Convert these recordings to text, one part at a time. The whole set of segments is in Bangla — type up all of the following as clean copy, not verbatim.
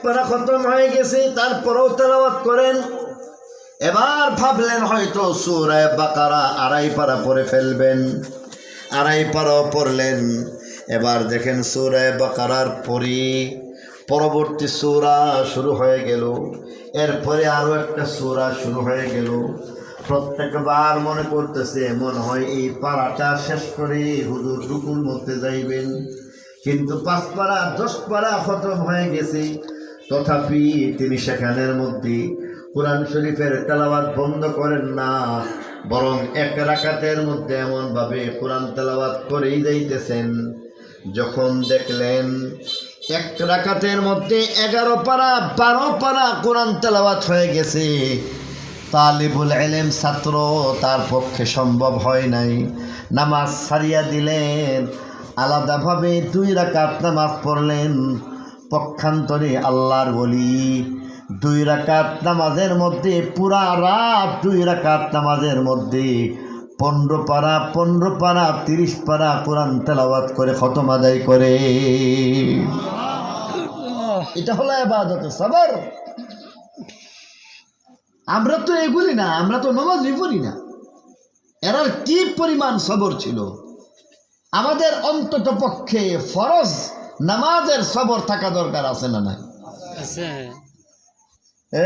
পারা খতম হয়ে গেছে, তারপরেও তেলাওয়াত করেন। এবার ভাবলেন হয়তো সূরা বাকারা আড়াই পারা পড়ে ফেলবেন, আড়াই পারাও পড়লেন। এবার দেখেন সূরা বাকারার পরবর্তী সূরা শুরু হয়ে গেল, এরপরে আরও একটা সূরা শুরু হয়ে গেল। প্রত্যেকবার মনে করতেছে মনে হয় এই পারাটা শেষ করে হুজুর রুকুর মধ্যে যাইবেন, কিন্তু 5 পারা 10 পারা খতম হয়ে গেছে। তথাপি তিনি সেখানের মধ্যে কোরআন শরীফের তেলাওয়াত বন্ধ করেন না, বরং এক রাকাতের মধ্যে এমনভাবে কোরআন তেলাওয়াত করেই যাইতেছেন। যখন দেখলেন এক রাকাতের মধ্যে 11 পারা 12 পারা কোরআন তেলাওয়াত হয়ে গেছে, তালিবুল ইলম ছাত্র তার পক্ষে সম্ভব হয় নাই, নামাজ ছাড়িয়া দিলেন। আলাদাভাবে 2 রাকাত নামাজ পড়লেন। পক্ষান্তরে আল্লাহর ওলি 2 রাকাত নামাজের মধ্যে পুরা রাত 2 রাকাত নামাজের মধ্যে 15 পারা 30 পারা কোরআন তেলাওয়াত করে খতম আদায় করে। এটা হলো ইবাদত সবর। আমরা তো এগুলি না, আমরা তো নামাজই পড়ি না। এরার কি পরিমাণ সবর ছিল! আমাদের অন্তত পক্ষে ফরজ নামাজের সবর থাকা দরকার আছে না নাই?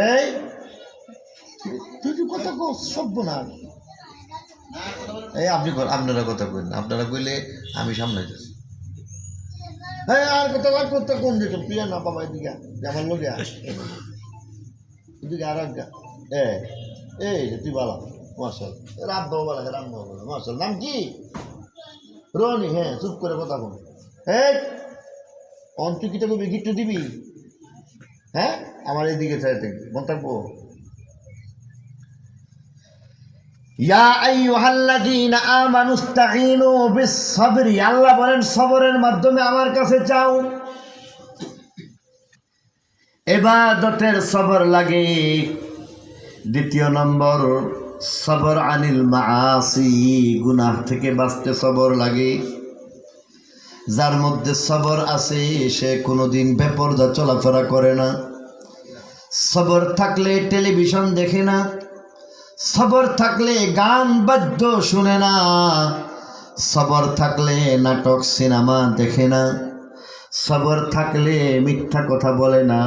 এই তুই কথা কো সভ্য না, এই আপনারা কথা কইন, আপনারা কইলে আমি সামনে যাচ্ছি। হ্যাঁ আর কথা করতে কোন যেত প্রিয়া না বাবা এদিকে আমার লোকে এদিকে আর এই তুই বলা মার্শাল রাম বাবা বলা রাম বাবা বলা মার্শাল। নাম কি? রনি। হ্যাঁ চুপ করে কথা বল। হ্যাঁ তুই কি তোকে গিফট দিবি? হ্যাঁ আমার এইদিকে চাই থাকবি মন থাকবো। ইয়া আইয়ুহাল্লাযীনা আমানুস্তাঈনু বিস-সাবরি, আল্লাহ বলেন সবরের মাধ্যমে আমার কাছে চাও। ইবাদতের সবর লাগে। দ্বিতীয় নম্বর সবর আনিল মাআসি, গুনাহ থেকে বাঁচতে সবর লাগে। যার মধ্যে সবর আছে সে কোনোদিন বেপরদা চলাফেরা করে না। সবর থাকলে টেলিভিশন দেখে না, সবর থাকলে গান বাদ্য শুনে না, সবর থাকলে নাটক সিনেমা দেখে না, সবর থাকলে মিথ্যা কথা বলে না,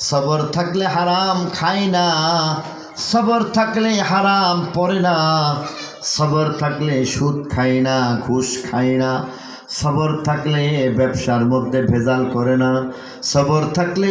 সবর থাকলে হারাম খায় না, সবর থাকলে হারাম পড়ে না, সবর থাকলে সুদ খায় না, ঘুষ খায় না, সবর থাকলে ব্যবসার মধ্যে ভেজাল করে না, সবর থাকলে